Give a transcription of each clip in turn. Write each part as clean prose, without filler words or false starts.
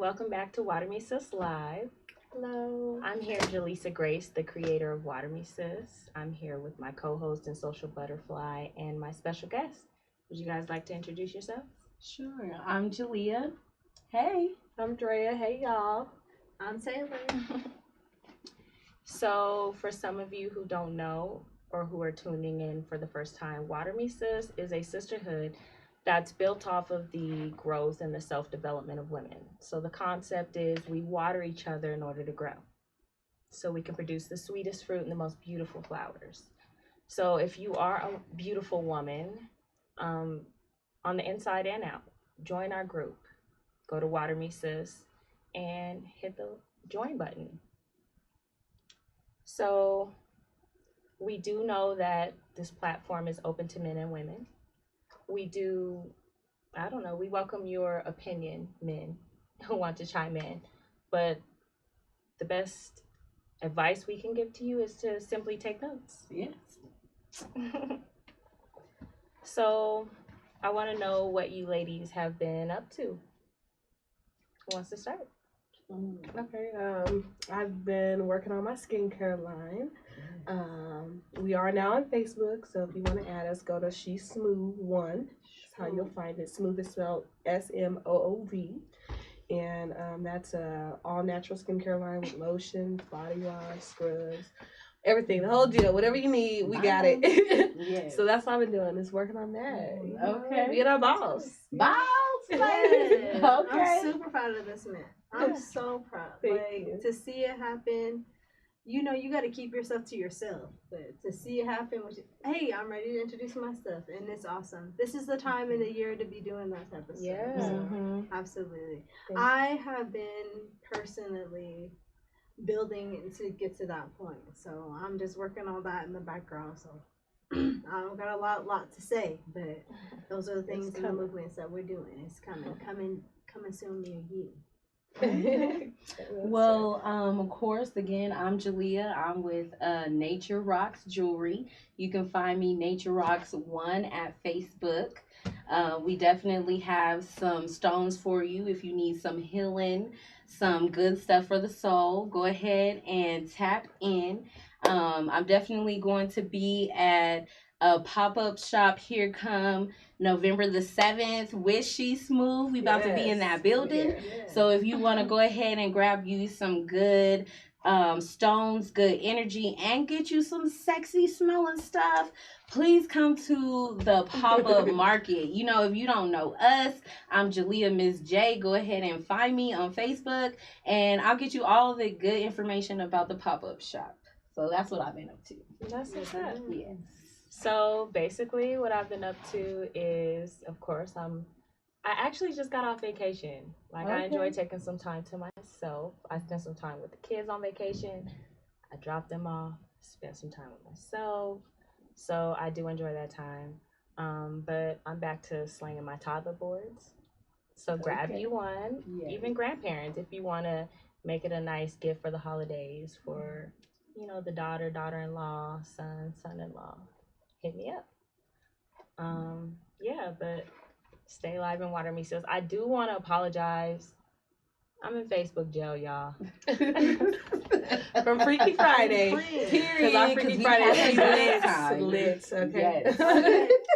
Welcome back to Water Me Sis Live. Hello. I'm here, Jalesa Grace, the creator of Water Me Sis. I'm here with my co-host and social butterfly and my special guest. Would you guys like to introduce yourselves? Sure. I'm Jaleah. Hey. I'm Drea. Hey, y'all. I'm Taylor. So, for some of you who don't know or who are tuning in for the first time, Water Me Sis is a sisterhood that's built off of the growth and the self-development of women. So the concept is we water each other in order to grow, so we can produce the sweetest fruit and the most beautiful flowers. So if you are a beautiful woman, on the inside and out, join our group. Go to Water Me Sis and hit the join button. So we do know that this platform is open to men and women. We welcome your opinion, men who want to chime in. But the best advice we can give to you is to simply take notes. Yes. So I want to know what you ladies have been up to. Who wants to start? Okay. I've been working on my skincare line. We are now on Facebook, so if you want to add us, go to She Smooth One. That's how you'll find it. Smooth is spelled SMOOV, and that's a all natural skincare line with lotions, body wash, scrubs, everything, the whole deal. Whatever you need, we got it. Yes. So that's what I've been doing, is working on that. Okay. Being a boss. Boss lady. Yeah. Okay. I'm super proud of this man. I'm Yeah. so proud. Thank you. To see it happen, you got to keep yourself to yourself. But to see it happen, hey, I'm ready to introduce my stuff, and it's awesome. This is the time in the year to be doing that type of stuff. Yeah. So, Mhm. absolutely. Thank I have been personally building to get to that point. So I'm just working on that in the background. So I don't got a lot to say, but those are the things and the movements that we're doing. It's coming soon near you. Well, of course, again, I'm Jaleah. I'm with Nature Rocks Jewelry. You can find me Nature Rocks 1 at Facebook. We definitely have some stones for you if you need some healing, some good stuff for the soul. Go ahead and tap in. I'm definitely going to be at a pop-up shop here come November the 7th with She Smooth. We about to be in that building. Yeah. So if you want to go ahead and grab you some good stones, good energy, and get you some sexy smelling stuff, please come to the pop-up market. If you don't know us, I'm Jaleah Miss J. Go ahead and find me on Facebook, and I'll get you all the good information about the pop-up shop. So that's what I've been up to. That's what's up. Yes. So basically what I've been up to is, of course, I actually just got off vacation. I enjoy taking some time to myself. I spent some time with the kids on vacation. I dropped them off, spent some time with myself. So I do enjoy that time. But I'm back to slinging my toddler boards. So grab you one. Yes. Even grandparents, if you want to make it a nice gift for the holidays for, the daughter, daughter-in-law, son, son-in-law. Hit me up. But stay alive and water me sis. I do want to apologize. I'm in Facebook jail, y'all. From Freaky Friday. Because our Freaky Friday is lit. Okay. Yes.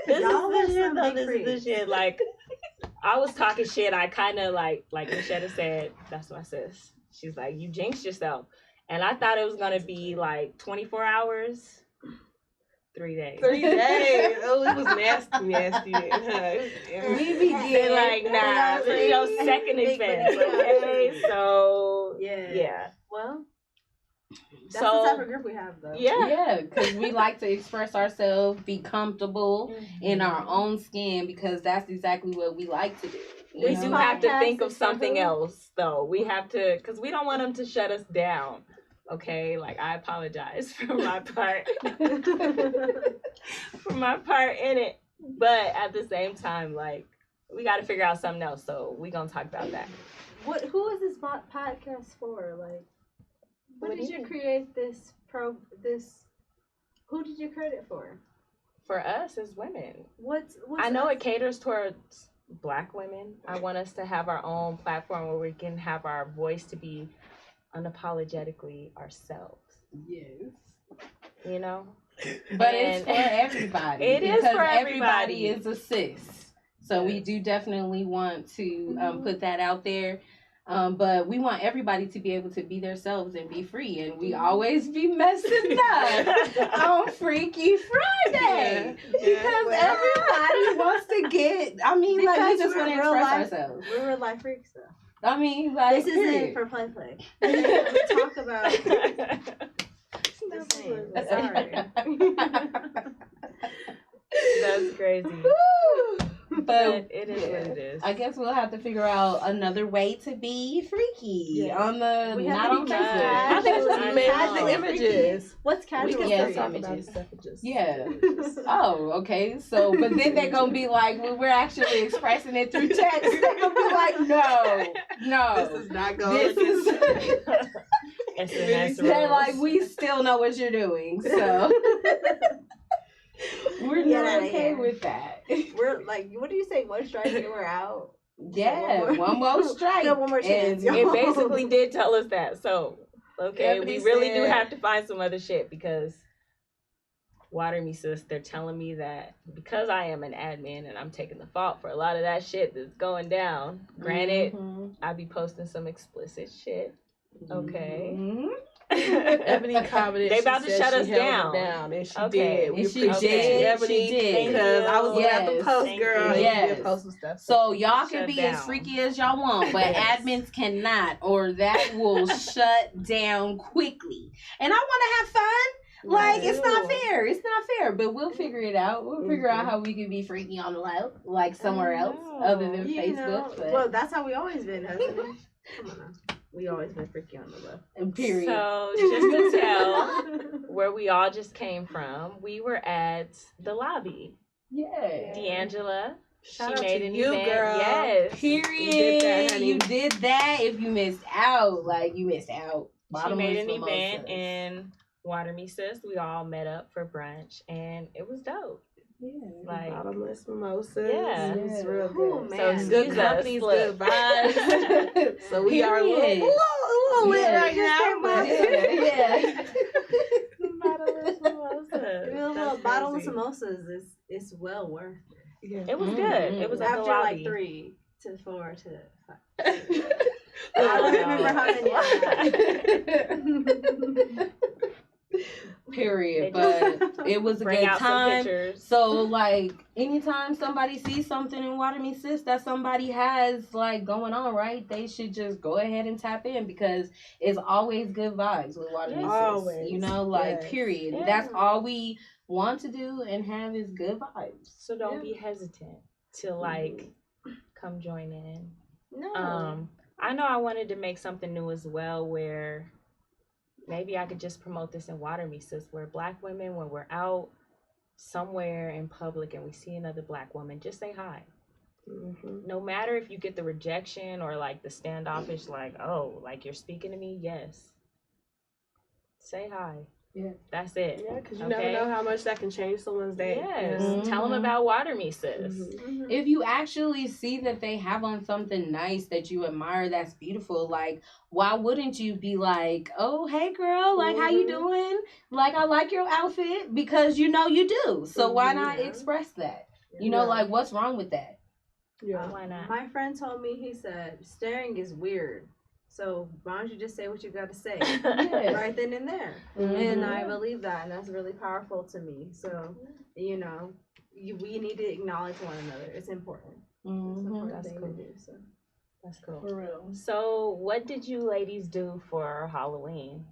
This is the shit. I was talking shit. I kind of like Michelle said, that's what I says. She's like, you jinxed yourself. And I thought it was going to be 24 hours. 3 days. 3 days. Oh, it was nasty. We begin nah, this is your second expense. Okay, so yeah. Well, that's So- the type of group we have, though. Yeah. because we like to express ourselves, be comfortable in our own skin, because that's exactly what we like to do. We This do podcast have to think of is for something who? else, though. We have to, because we don't want them to shut us down. Okay, I apologize for my part, in it. But at the same time, we got to figure out something else. So we gonna talk about that. Who is this podcast for? What When do did you you mean? create this? Who did you create it for? For us as women, What's I know us? it caters towards Black women. I want us to have our own platform where we can have our voice to be unapologetically ourselves. Yes. You know? But And it's for everybody. it is because for everybody everybody. is a sis. So we do definitely want to put that out there. But we want everybody to be able to be themselves and be free. And we always be messing up on Freaky Friday. Because everybody wants to get, I mean, like, we just want to express ourselves. We're real life freaks, though. I mean, like, This isn't for play. We talk about the same. Sorry. That's crazy. But it is what it is. I guess we'll have to figure out another way to be freaky on the We have not to on be Facebook. I think it's I just make know. the images. What's We casual? can Yes, still talk about images. stuff. and just- Yeah. Oh, okay. So, but then they're gonna be like, when we're actually expressing it through text, they're gonna be like, no, This is not going. this is. SMS They're rules. like, we still know what you're doing, so we're Get not outta okay here. with that. We're like, what do you say? One strike and we're out. Yeah, one more strike. No, one more chance. And- It basically did tell us that. So, okay, Ebony we really do said- have to find some other shit because Water Me Sis, they're telling me that because I am an admin and I'm taking the fault for a lot of that shit that's going down. Granted, Mhm. I be posting some explicit shit. Okay. Mhm. Ebony commented. They she about to said shut she us held it down. and she Okay. did. We And she appreciate did. you, Ebony. She did. Because I was looking at the Yes. post, Thank girl. you. And you Yes. did post some stuff. So y'all can Shut be down. as freaky as y'all want, but Yes. admins cannot, or that will shut down quickly. And I want to have fun. Like, it's not fair. It's not fair. But we'll figure it out. We'll figure out how we can be freaky on the low, like somewhere else other than You know, Facebook. But well, that's how we always been, hasn't it? Come on now. We always been freaky on the left. period. So, just to tell where we all just came from, we were at the lobby. Yeah. D'Angela, Shout she out made to an you, event. girl. Yes. Period. honey. You did that. If you missed out, like you missed out. She made an Bottomless event mimosas. in Water Me Sis. We all met up for brunch and it was dope. Yeah. Like, Bottomless mimosas. Yeah. It was real Oh, good. man. so Good excuse companies, us, good look. vibes. So we are a Period. little lit Yeah. right now. But Yeah. Bottomless mimosas. Give me a little That's bottle of crazy. samosas. It's well worth it. yeah. It was good. It was at the After like lobby. 3 to 4 to 5. Oh, I don't remember how many I had. Period. They just But it was a Bring good out some time. pictures. So like anytime somebody sees something in Water Me Sis that somebody has like going on, right? They should just go ahead and tap in because it's always good vibes with Water Me Sis. Always. You know, like Yes. period. Yeah. That's all we want to do and have is good vibes. So don't be hesitant to like come join in. No. I know I wanted to make something new as well where maybe I could just promote this in Water Me Sis, where Black women, when we're out somewhere in public and we see another Black woman, just say hi. Mhm. No matter if you get the rejection or like the standoffish, like, oh, like you're speaking to me, yes. Say hi. Yeah. That's it. Yeah, because you Okay? never know how much that can change someone's day. Yes. Mhm. Tell them about Water Me Sis. Mhm. If you actually see that they have on something nice that you admire, that's beautiful, like why wouldn't you be like, oh hey girl, like how you Mhm. doing, like I like your outfit, because you know you do, so why not Yeah. express that, you know, Yeah. like what's wrong with that? Yeah. Why not? My friend told me, he said, staring is weird. So why don't you just say what you got to say Yeah. right then and there? Mhm. And I believe that, and that's really powerful to me. So, you know, we need to acknowledge one another. It's important. It's an Mhm. important That's thing cool. to do. So. That's cool. For real. So, what did you ladies do for Halloween?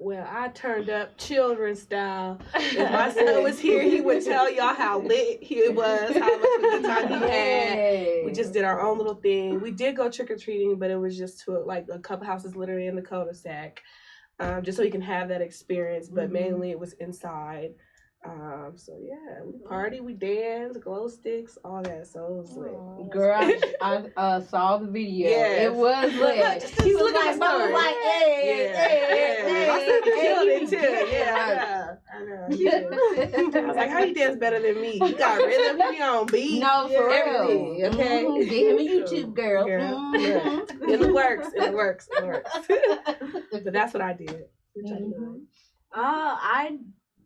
Well, I turned up children style. If my son was here, he would tell y'all how lit he was, how much of a good time he had. We just did our own little thing. We did go trick or treating, but it was just to like a couple houses literally in the cul-de-sac, just so you can have that experience. But mainly it was inside. So yeah, we party, we dance, glow sticks, all that. So it was lit. Girl, I saw the video. Yes. It was lit. Just He was look at like, the Mama, story. like, hey, Yeah, hey, yeah. hey, My son hey, killed you it too. get it. Yeah, I know. He did. I was like, how you dance better than me? You got rhythm, you on beat. No, for everything, real. okay? Mhm. Get him a YouTube, girl. Look, it works. It works. It works. But that's what I did. What y'all doing? I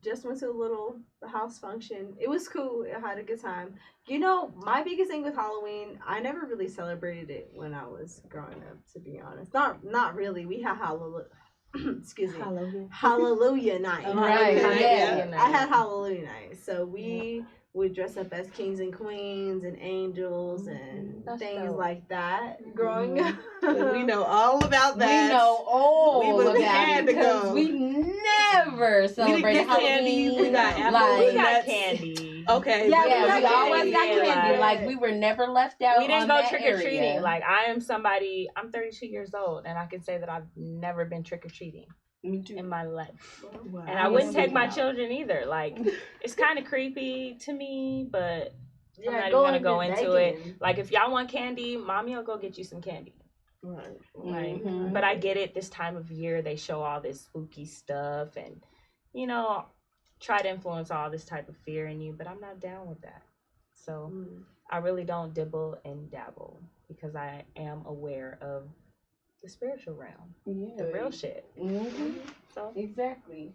just went to a little house function. It was cool. I had a good time. You know, my biggest thing with Halloween, I never really celebrated it when I was growing up, to be honest. Not really. We had excuse me. Hallelujah night. Right, yeah. I had Hallelujah night. So we would dress up as kings and queens and angels and things like that growing up. We know all about that. We know all We about had it to because go. we never celebrated Halloween. We got apples. Like, We got nuts. candy. Okay. Yeah, we always got candy. candy. Like, we were never left out. We didn't on go that trick or treating. area. Like, I'm 32 years old, and I can say that I've never been trick or treating Me too. in my life. Wow. And I wouldn't take my out. children either. Like, it's kind of creepy to me, but I'm not even going gonna go into it. begging. Like, if y'all want candy, mommy will go get you some candy. Right. Right. Mhm. But I get it. This time of year, they show all this spooky stuff and, you know, try to influence all this type of fear in you. But I'm not down with that. So I really don't dibble and dabble because I am aware of the spiritual realm, Yeah. the real shit. Mhm. So Exactly.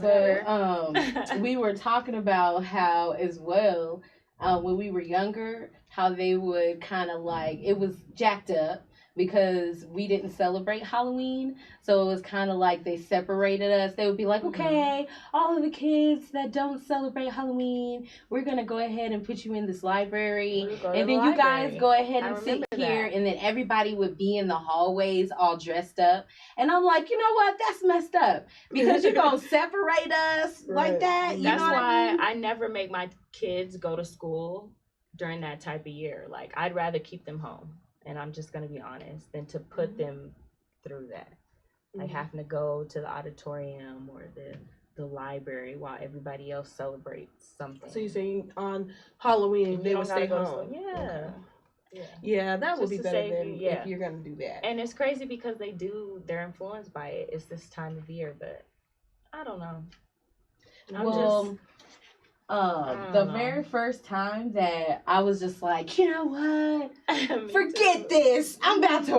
Whatever. But we were talking about how as well when we were younger, how they would kind of like it was jacked up because we didn't celebrate Halloween. So it was kind of like they separated us. They would be like, okay, all of the kids that don't celebrate Halloween, we're going to go ahead and put you in this library. We'll go to And the then you guys library. go ahead I and sit remember here. that. And then everybody would be in the hallways all dressed up. And I'm like, you know what? That's messed up. Because you're going to separate us like Right. that. You That's know what why I mean? I never make my kids go to school during that type of year. Like, I'd rather keep them home. And I'm just going to be honest, than to put them through that. Like having to go to the auditorium or the library while everybody else celebrates something. So you're saying on Halloween You they don't would gotta stay go to home? school. Yeah. Okay. Yeah, that would Just be to better save than you, yeah. if you're gonna do that. And it's crazy because they're influenced by it. It's this time of year, but I don't know. The very first time that I was just like, you know what? Me Forget too. this. I'm about to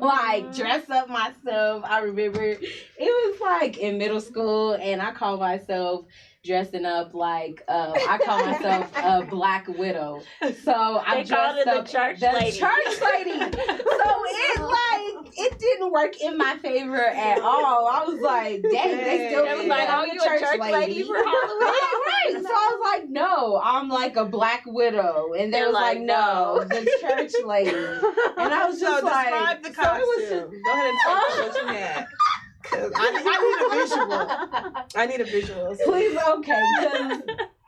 like dress up myself. I remember it was like in middle school and I call myself dressing up like I call myself a Black Widow. So I They called dressed her the up church the lady. church lady. So it didn't work in my favor at all. I was like, dang, they still It was think like, that oh, I'm you a church lady for Halloween? Right. So I was like, no, I'm like a Black Widow. And they They're was like, like, no, no. the church lady. And I was just like, describe the so costume. it was just, Go ahead and tell me what you had. 'Cause I need a visual. please, okay, because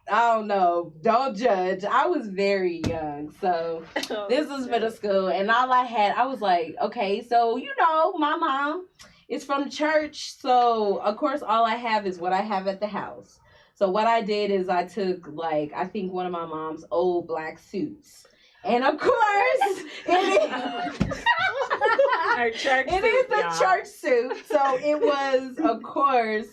I don't know, don't judge. I was very young, so this was middle school, and all I was like, okay, so you know, my mom is from the church, so of course all I have is what I have at the house. So what I did is I took like I think one of my mom's old black suits. And of course, Her church it suit, is a y'all. church suit. So it was, of course,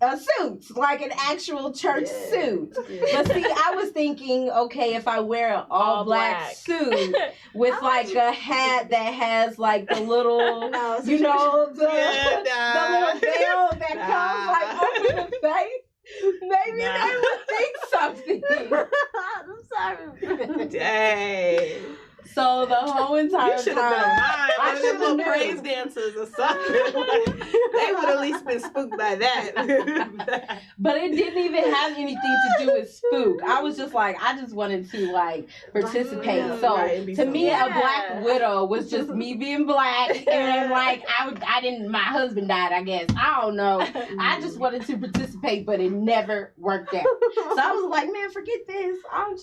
a suit, like an actual church suit. But see, I was thinking, okay, if I wear an all black suit with like a hat that has like the little, No, you know, the nah. little veil that comes like over the face, maybe Nah. they would think something. I'm sorry. Dang. So the whole entire You should have done time, mine. I One of them shoulda little knew. praise dancers or something. They would at least been spooked by that. but it didn't even have anything to do with spook. I was just like, I just wanted to like participate. Yeah, So right, and be to me, Yeah. a Black Widow was just me being black, and like I didn't. My husband died, I guess. I don't know. I just wanted to participate, but it never worked out. So I was like, man, forget this. I'm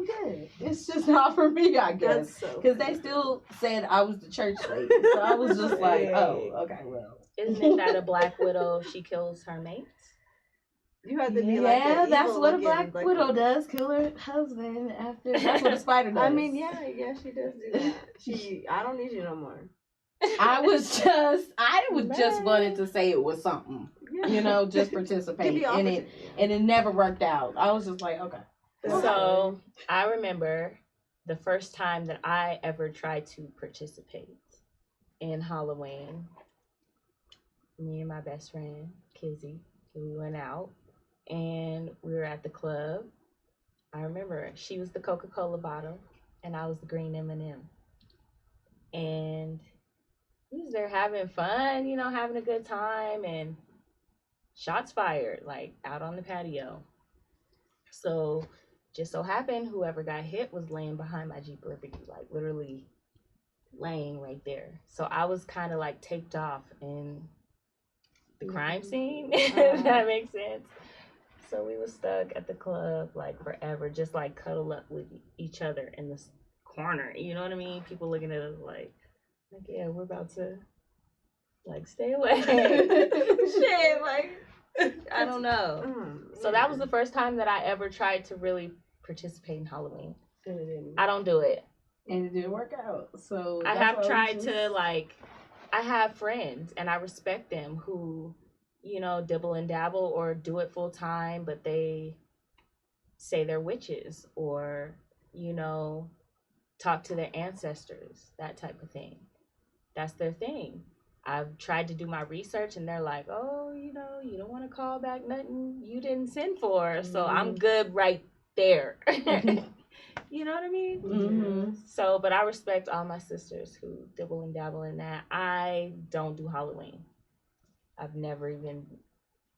good. It's just not for me, I guess. That's so Because they still said I was the church lady. So I was just like, oh, okay, well. Isn't it that a Black Widow, she kills her mates? You have to be Yeah, like that's what a evil-looking, Black like- Widow does. Kill her husband after. That's what a spider does. I mean, yeah, she does do that. I don't need you no more. I just wanted to say it was something, just participate, and it never worked out. I was just like, okay. So I remember the first time that I ever tried to participate in Halloween. Me and my best friend Kizzy, we went out and we were at the club. I remember she was the Coca-Cola bottle and I was the green M&M. And we was there having fun, having a good time, and shots fired, like out on the patio. So just so happened whoever got hit was laying behind my Jeep Liberty, like literally laying right there. So I was kind of like taped off in the crime scene, if that makes sense. So we were stuck at the club like forever, just like cuddle up with each other in this corner. You know what I mean? People looking at us like yeah, we're about to like stay away. Shit, like I don't know. So that was the first time that I ever tried to really participate in Halloween. I don't do it. And it didn't work out. So I have tried to I have friends and I respect them who, dibble and dabble or do it full time, but they say they're witches or, talk to their ancestors, that type of thing. That's their thing. I've tried to do my research and they're like, oh, you don't want to call back nothing you didn't send for. So I'm good right there. You know what I mean? Mm-hmm. So, but I respect all my sisters who dibble and dabble in that. I don't do Halloween. I've never even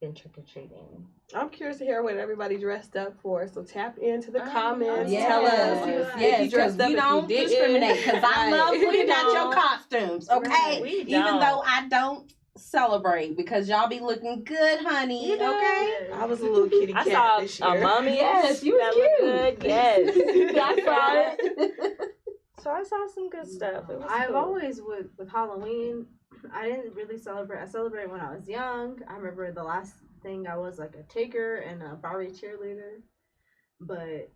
been trick-or-treating. I'm curious to hear what everybody dressed up for. So tap into the comments. Yes. Tell us if you dressed up. We don't discriminate because I love looking at your costumes. Okay, even though I don't celebrate because y'all be looking good, honey. Okay. I was a little kitty cat this year. A mummy. Yes, you was cute. Good. Yes, I saw it. So I saw some good stuff. I've always with Halloween. I didn't really celebrate. I celebrated when I was young. I remember the last thing I was like a Tigger and a Barbie cheerleader. But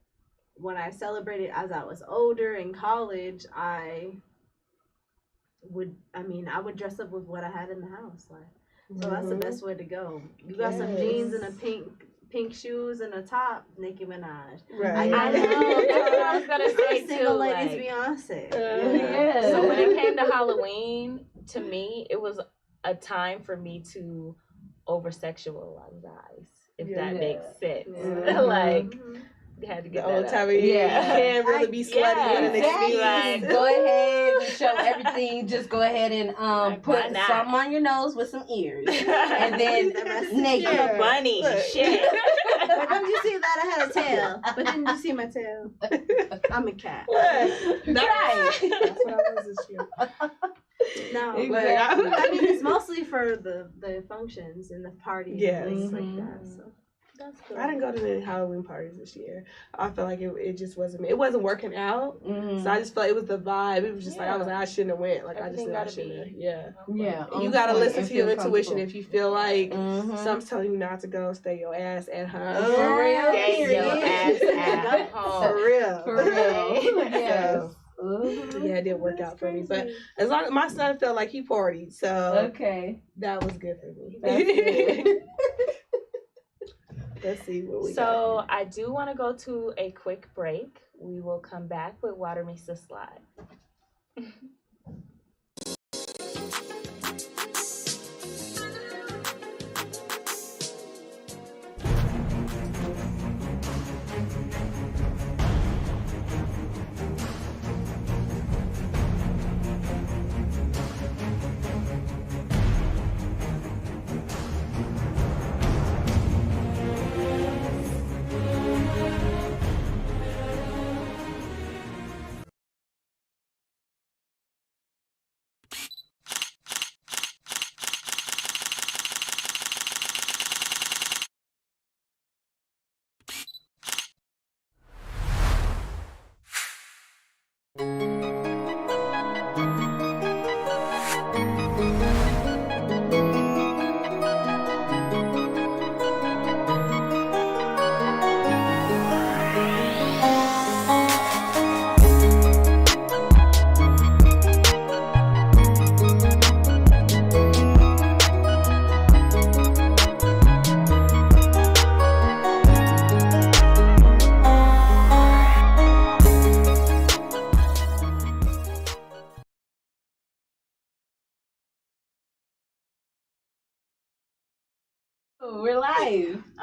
when I celebrated as I was older in college, I would dress up with what I had in the house. So that's the best way to go. You got some jeans and a pink shoes and a top, Nicki Minaj. Right. I know. That's what I was gonna say Single too. ladies Beyonce. So when it came to Halloween, to me, it was a time for me to over-sexualize, if that makes sense. Like, you had to get the old that time up. you can't really be slutty with an experience. Go ahead and show everything. Just go ahead and put something on your nose with some ears, and then naked. I'm a bunny. Shit. But didn't you see that I had a tail? But didn't you see my tail? I'm a cat. Right. That's what I was this year. No, Exactly. but I mean it's mostly for the functions and the parties and things like that. So that's cool. I didn't go to any Halloween parties this year. I felt like it just wasn't working out. So I just felt it was the vibe. It was just like I shouldn't have went. Like Everything I shouldn't have. Yeah. You gotta listen to your intuition. If you feel like something's telling you not to go, stay your ass at home. For real. Stay your ass at home. For real. For real. Yes. Yeah, it didn't work out for me. But as long as my son felt like he partied, so that was good for me. That's good. Let's see what we got. So I do want to go to a quick break. We will come back with Water Me Sis Live.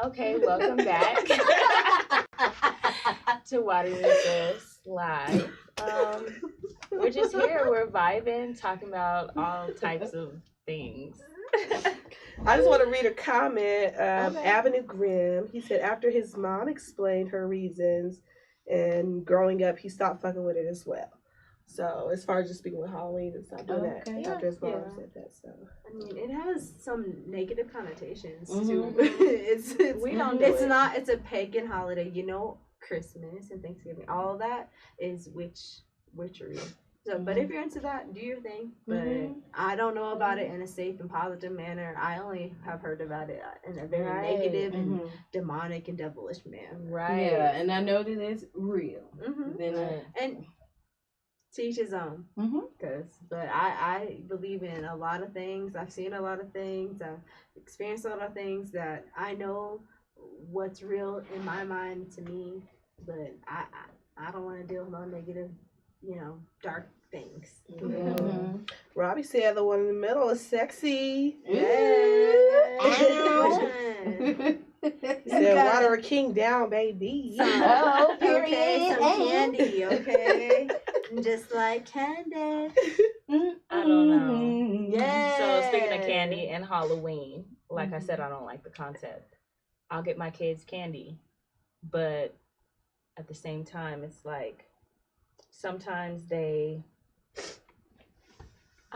Okay, welcome back to Water Recess Live. We're just here, we're vibing, talking about all types of things. I just want to read a comment. Avenue Grimm, he said after his mom explained her reasons and growing up, he stopped fucking with it as well. So as far as just speaking with Halloween and stop doing that after his mom said that. So I mean, it has some negative connotations Mhm. too. it's We don't do it's it. not. It's a pagan holiday. You know, Christmas and Thanksgiving. All of that is witchery. So, but if you're into that, do your thing. But I don't know about it in a safe and positive manner. I only have heard about it in a very negative and demonic and devilish manner. Right. Yeah, and I know that it's real. Right. And to each his own. But I believe in a lot of things. I've seen a lot of things. I've experienced a lot of things that I know what's real in my mind to me. But I don't want to deal with no negative, dark things. Robbie said the one in the middle is sexy. He said water a king down, baby. Okay, some candy, okay? Just like candy. I don't know. Yeah. So speaking of candy and Halloween, like I said, I don't like the concept. I'll get my kids candy, but at the same time, it's like sometimes I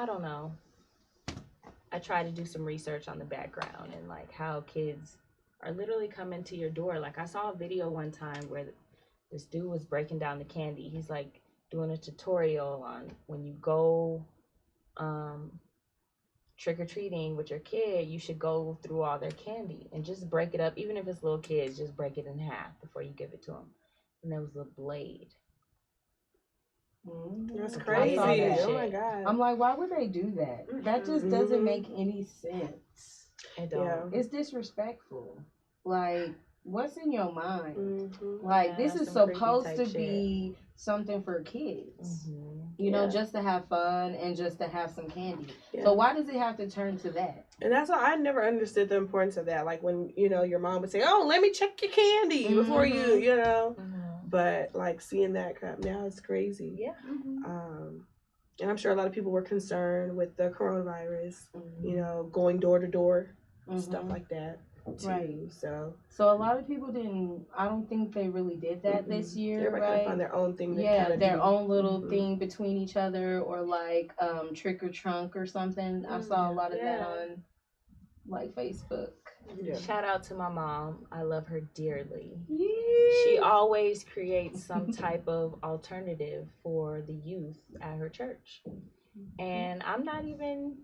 don't know. I try to do some research on the background and like how kids are literally coming to your door. Like I saw a video one time where this dude was breaking down the candy. He's like doing a tutorial on when you go trick-or-treating with your kid, you should go through all their candy and just break it up. Even if it's little kids, just break it in half before you give it to them. And there was a blade. That's I crazy. saw that Oh my shit. god. I'm like, why would they do that? That just doesn't make any sense. It don't. Yeah. It's disrespectful. Like, what's in your mind? Mhm. Like, this is some creepy supposed type to shit. be something for kids. You know, Yeah. just to have fun and just to have some candy. Yeah. So why does it have to turn to that? And that's why I never understood the importance of that. Like when, your mom would say, "Oh, let me check your candy before you," But like seeing that crap now is crazy. Yeah. And I'm sure a lot of people were concerned with the coronavirus, going door to door, stuff like that too. Right. So a lot of people didn't, I don't think they really did that this year, everybody right? kind of find their own thing. Their own little thing between each other, or like trick or trunk or something. I saw a lot of that on like Facebook. Yeah. Shout out to my mom. I love her dearly. Yeah. She always creates some type of alternative for the youth at her church. And I'm not even,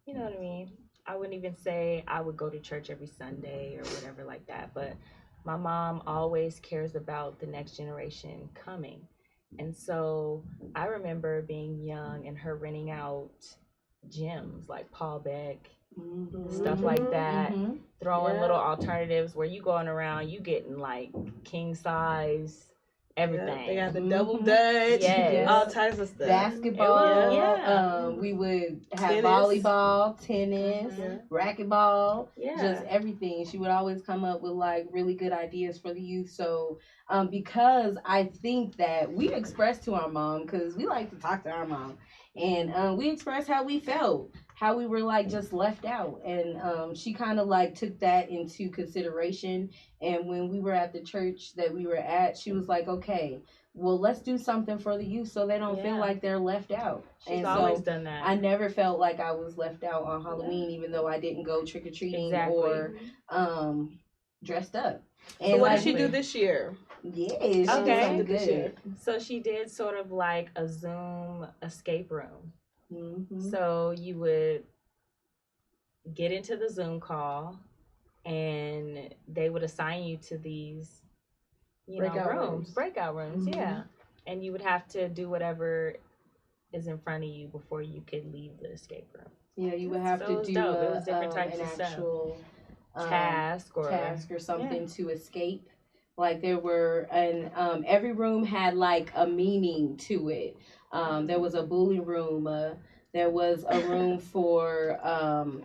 you know what I mean? I wouldn't even say I would go to church every Sunday or whatever like that. But my mom always cares about the next generation coming. And so I remember being young and her renting out gyms like Paul Beck, stuff like that, throwing little alternatives where you going around, you getting like king size everything. They got the double dutch, all types of stuff. Basketball, we would have tennis. Volleyball, tennis, racquetball, just everything. She would always come up with like really good ideas for the youth. So because I think that we expressed to our mom, because we like to talk to our mom, and we expressed how we felt, how we were like just left out, and she kind of like took that into consideration. And when we were at the church that we were at, she was like, okay, well, let's do something for the youth so they don't feel like they're left out. She's always done that. I never felt like I was left out on Halloween, even though I didn't go trick-or-treating or dressed up. And so what did she do this year? Yeah, she did something good. So she did sort of like a Zoom escape room. So you would get into the Zoom call and they would assign you to these breakout rooms, and you would have to do whatever is in front of you before you could leave the escape room. You would have to do different types an of actual task or something to escape. Like there were, and every room had like a meaning to it. There was a bully room, There was a room for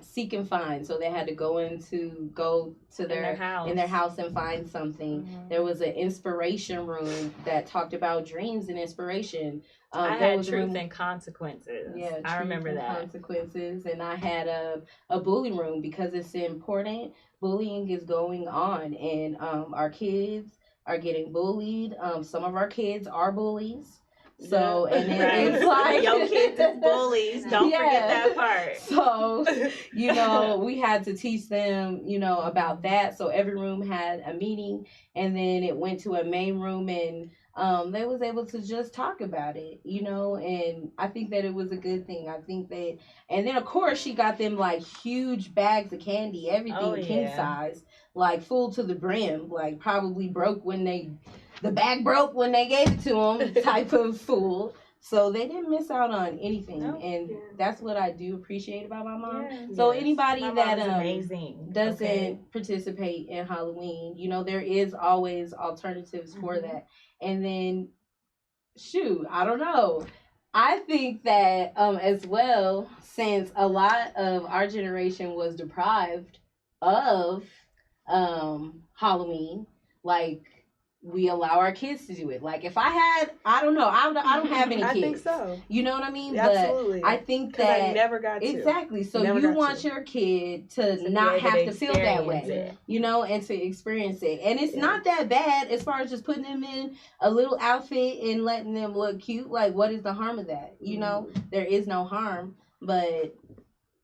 seek and find, so they had to go to their house and find something. Mm-hmm. There was an inspiration room that talked about dreams and inspiration. I there had was truth and consequences. Yeah, I remember that. Consequences, and I had a bully room because it's important. Bullying is going on, and our kids are getting bullied. Some of our kids are bullies. So, and it's like your kids is bullies. Don't forget that part. So, we had to teach them, about that. So every room had a meeting, and then it went to a main room, and they was able to just talk about it, and I think that it was a good thing. I think that, and then of course she got them like huge bags of candy, everything king size, like full to the brim, like probably the bag broke when they gave it to them type of fool. So they didn't miss out on anything, and that's what I do appreciate about my mom. Yeah. So anybody that doesn't participate in Halloween, there is always alternatives for that. And then, shoot, I don't know. I think that as well, since a lot of our generation was deprived of Halloween, like, we allow our kids to do it. Like, if I don't have any kids. I think so. You know what I mean? Absolutely. But I think that I never got to. Exactly. So you want your kid to not have to feel that way, and to experience it. And it's not that bad as far as just putting them in a little outfit and letting them look cute. Like, what is the harm of that? There is no harm, but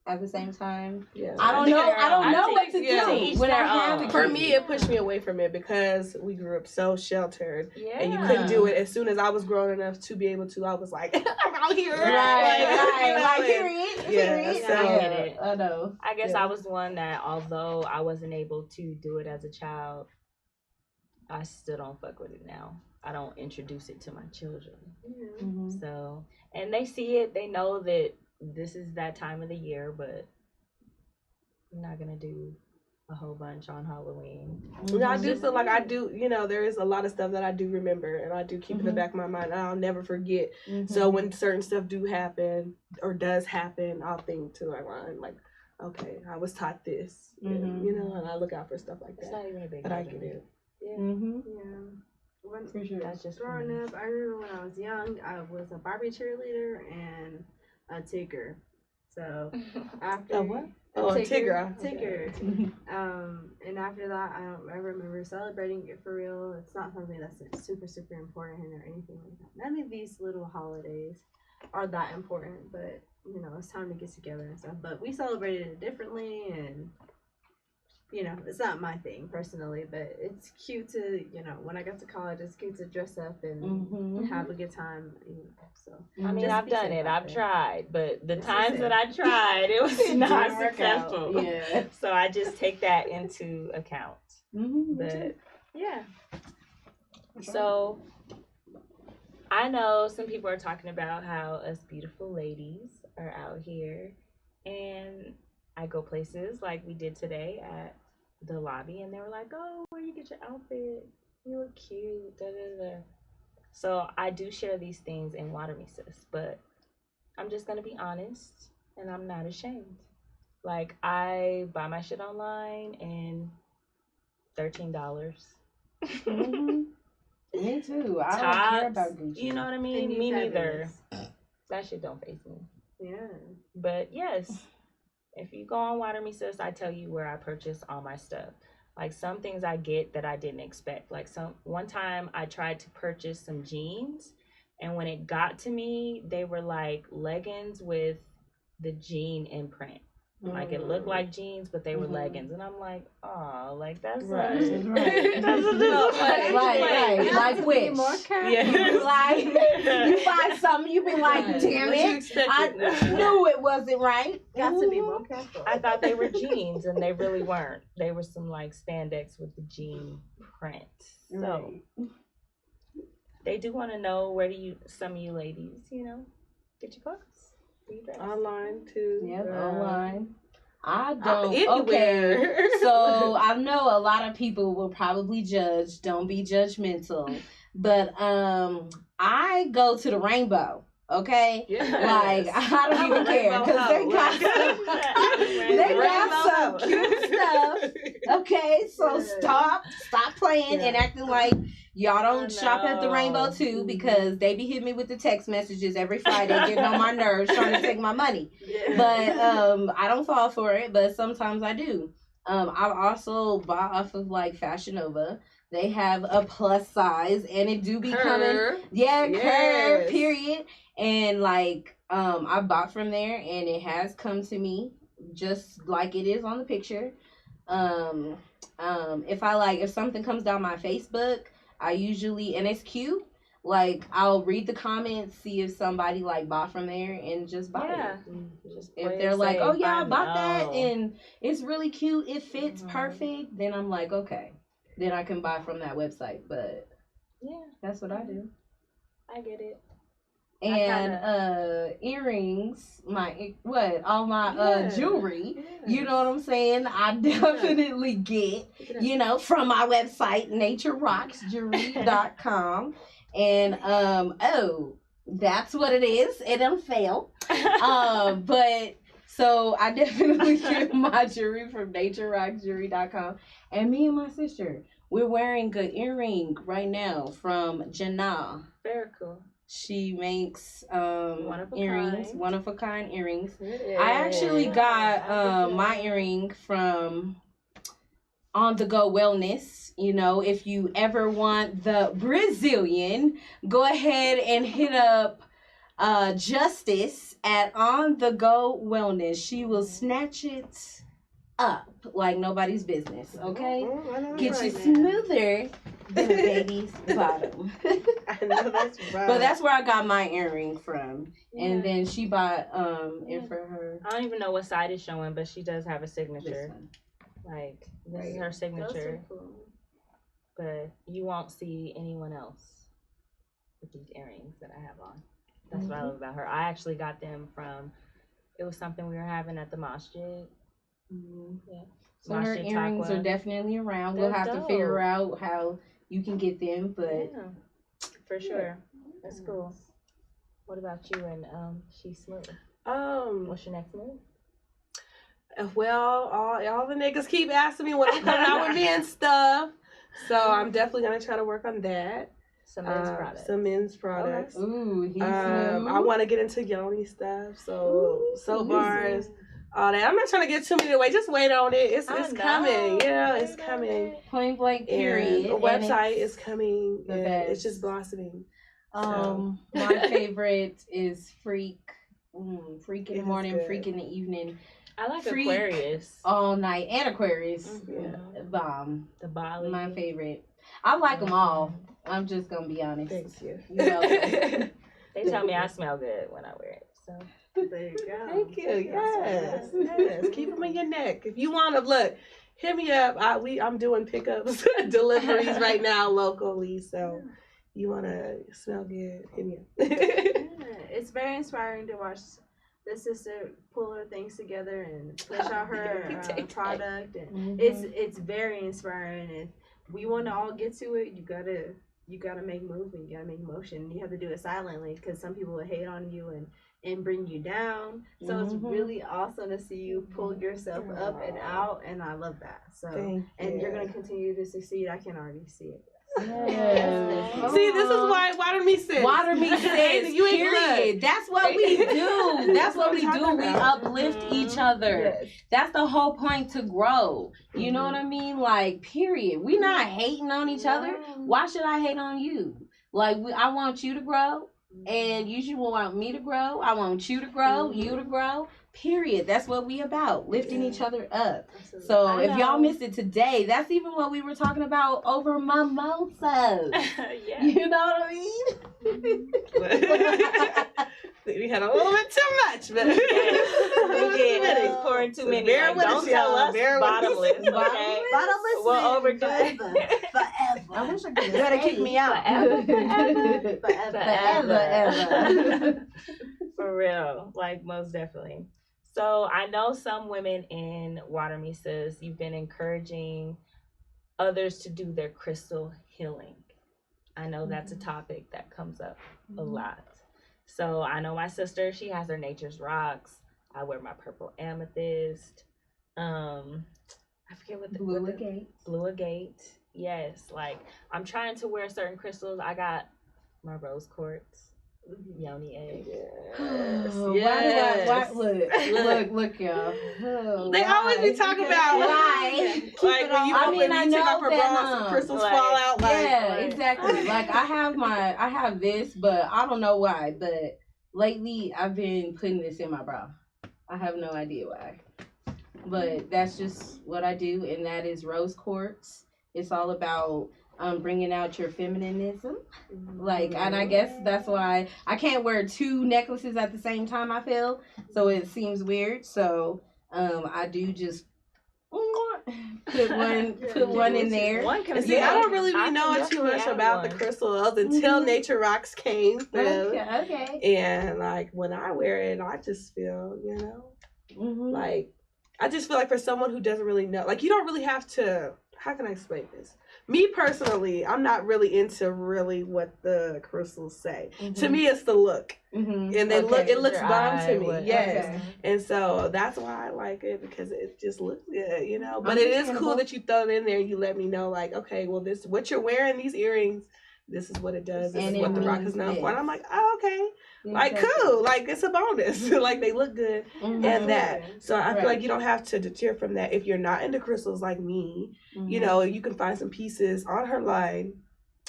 at the same time, I don't know what to do when I have it. For me, it pushed me away from it because we grew up so sheltered, and you couldn't do it. As soon as I was grown enough to be able to, I was like, I'm out here, right, period. So, I get it. I know. I guess I was one that, although I wasn't able to do it as a child, I still don't fuck with it now. I don't introduce it to my children. So, and they see it, they know that this is that time of the year, but I'm not gonna do a whole bunch on Halloween. I do feel like I do, there is a lot of stuff that I do remember, and I do keep in the back of my mind, and I'll never forget. So when certain stuff do happen or does happen, I'll think to my mind, like, okay, I was taught this, and I look out for stuff like that. It's not even a big but I get it. For sure. That's just growing up. I remember when I was young, I was a Barbie cheerleader and a Tigger. So after a what? A Tigger. And after that, I remember celebrating it for real. It's not something that's super, super important or anything like that. None of these little holidays are that important, but it's time to get together and stuff. But we celebrated it differently, and it's not my thing personally, but it's cute to, when I got to college, it's cute to dress up and have a good time. So I mean, I've done it. I've tried, but the times that I tried, it was not successful. Yeah. So I just take that into account. But yeah. So I know some people are talking about how us beautiful ladies are out here, and I go places like we did today at the lobby, and they were like, "Oh, where you get your outfit? You look cute." Da, da, da. So I do share these things in Water Me Sis, but I'm just gonna be honest, and I'm not ashamed. Like, I buy my shit online and $13. Me too. I don't care about Gucci. You know what I mean? Me neither. That shit don't faze me. Yeah. But yes. If you go on Water Me Sis, I tell you where I purchase all my stuff. Like, some things I get that I didn't expect. Like, one time I tried to purchase some jeans, and when it got to me, they were like leggings with the jean imprint. Like, it looked like jeans, but they were leggings. And I'm like, oh, like, that's right. That's a little right. Like, which? You buy something, you be like, damn it, I knew it wasn't right. Got to be more careful. I thought they were jeans, and they really weren't. They were some, like, spandex with the jean print. So, they do want to know where some of you ladies, get your clothes. Online too. Yep, online. I don't. Anywhere. Okay. So I know a lot of people will probably judge. Don't be judgmental. But I go to the Rainbow. Okay, Yes. like I don't even care because they got some cute stuff. Okay, so stop playing and acting like y'all don't shop at the Rainbow too, because they be hitting me with the text messages every Friday, getting on my nerves, trying to take my money. But I don't fall for it, but sometimes I do. I've also bought off of like Fashion Nova. They have a plus size, and it do be coming. Curve, period. And like I bought from there, and it has come to me just like it is on the picture. If something comes down my Facebook, I usually, and it's cute, like I'll read the comments, see if somebody like bought from there, and just buy it. Just if they're like, oh yeah, I bought that and it's really cute, it fits perfect, then I'm like, okay, then I can buy from that website. But yeah, that's what I do. I get it. And earrings, all my jewelry, you know what I'm saying, I definitely get, from my website, naturerocksjewelry.com. And that's what it is. It don't fail. But so I definitely get my jewelry from naturerocksjewelry.com. And me and my sister, we're wearing an earring right now from Jaleah. Very cool. She makes earrings, one of a kind earrings. I actually got my earring from On The Go Wellness. If you ever want the Brazilian, go ahead and hit up Justice at On The Go Wellness. She will snatch it up like nobody's business. Okay, get you smoother than a baby's bottom. I know that's right. But that's where I got my earring from. And then she bought it for her. I don't even know what side it's showing, but she does have a signature. Like this is her signature. Cool. But you won't see anyone else with these earrings that I have on. That's what I love about her. I actually got them from, it was something we were having at the masjid. Yeah. So her earrings are definitely around. We'll have to figure out how you can get them, but for sure. That's cool. What about you and She's Smooth? What's your next move? Well, all the niggas keep asking me what I'm coming out with me and stuff. So I'm definitely gonna try to work on that. Some men's products. Ooh, he's I want to get into yoni stuff. So soap bars. All that. I'm not trying to get too many away. Just wait on it. It's coming. It's coming. Point blank period. And the website is coming. And it's just blossoming. My favorite is Freak. Freak in the morning, Freak in the evening. I like Aquarius. All night. And Aquarius. Bomb. The Bali. My favorite. I like them all. I'm just going to be honest. Thank you. They tell me I smell good when I wear it. So. There you go. Thank you. Yes. Keep them in your neck. If you want to look, hit me up. I'm doing pickups, deliveries right now locally. So you want to smell good, hit me up. It's very inspiring to watch the sister pull her things together and push out her product, and it's very inspiring. And we want to all get to it. You gotta make movement. You gotta make motion. You have to do it silently because some people will hate on you and bring you down. So it's really awesome to see you pull yourself up and out, and I love that. So and you're gonna continue to succeed. I can already see it. Yes. See, this is why Water Me Sis. Water Me Sis. Period. That's what we do. That's what we do. We uplift each other. Yes. That's the whole point, to grow. You know what I mean? Like, period. We not hating on each other. Why should I hate on you? Like, I want you to grow, and you should want me to grow. I want you to grow, you to grow. Period. That's what we about, lifting each other up. Absolutely. So if y'all missed it today, that's even what we were talking about over mimosas. You know what I mean? We had a little bit too much, but we did. Pouring too many. Don't tell us. Bottomless. Okay. Bottomless. We'll overdo it. Forever. I wish I could. You better kick me out. Forever. For real. Like, most definitely. So I know some women in Water Me Sis, you've been encouraging others to do their crystal healing. I know that's a topic that comes up a lot. So I know my sister, she has her nature's rocks. I wear my purple amethyst. I forget what the Blue agate. Blue agate. Yes, like I'm trying to wear certain crystals. I got my rose quartz, yoni egg. Yes. Why look, y'all. Oh, They always be talking about why. like when you I open, mean, I you take know off her that, bra, some crystals like, fall out. Like, Yeah, exactly. Like I have this, but I don't know why. But lately, I've been putting this in my bra. I have no idea why. But that's just what I do, and that is rose quartz. It's all about bringing out your feminism. Like, and I guess that's why I can't wear two necklaces at the same time, I feel. So it seems weird. So I do just put one in there. And see, I don't really be knowing too much about the crystals until Nature Rocks came through. Okay. And like when I wear it, I just feel, like I just feel like for someone who doesn't really know, like you don't really have to. How can I explain this? Me personally, I'm not really into really what the crystals say. To me, it's the look, and they it looks bomb to me. Yes, and so that's why I like it because it just looks good, But it is cool that you throw it in there and you let me know, like, okay, well, this what you're wearing these earrings. This is what it does. This is what the rock is known for. And I'm like, oh, okay. Like, cool. Like, it's a bonus. Like, they look good and that. So I feel like you don't have to deter from that. If you're not into crystals like me, you can find some pieces on her line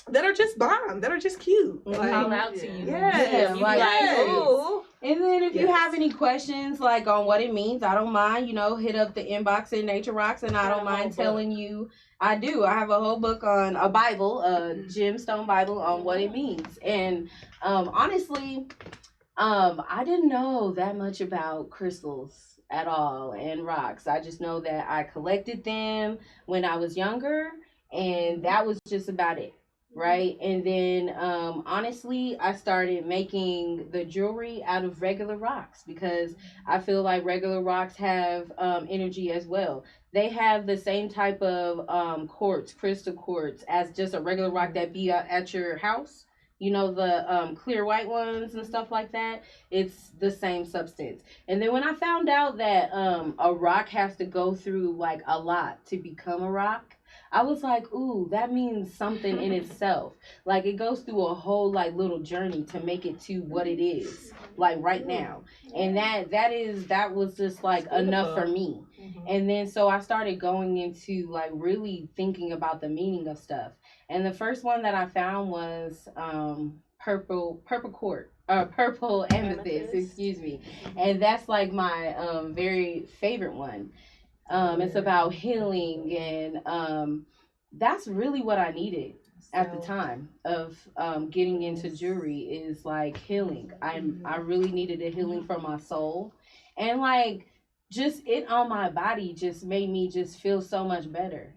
that are just bomb, that are just cute. Like, call out to you. Yeah, oh. And then if you have any questions, like, on what it means, I don't mind, hit up the inbox in Nature Rocks, and I don't mind telling you. I do. I have a whole book on a Bible, a gemstone Bible on what it means. And honestly, I didn't know that much about crystals at all and rocks. I just know that I collected them when I was younger, and that was just about it. Right. And then honestly, I started making the jewelry out of regular rocks because I feel like regular rocks have energy as well. They have the same type of quartz, crystal quartz, as just a regular rock that be at your house. The clear white ones and stuff like that. It's the same substance. And then when I found out that a rock has to go through like a lot to become a rock, I was like, ooh, that means something in itself. Like it goes through a whole like little journey to make it to what it is like right now. And that was just like enough for me. And then so I started going into like really thinking about the meaning of stuff. And the first one that I found was purple amethyst, excuse me. And that's like my very favorite one. It's about healing, and that's really what I needed at the time of getting into jewelry is like healing. I really needed a healing for my soul, and like just it on my body just made me just feel so much better.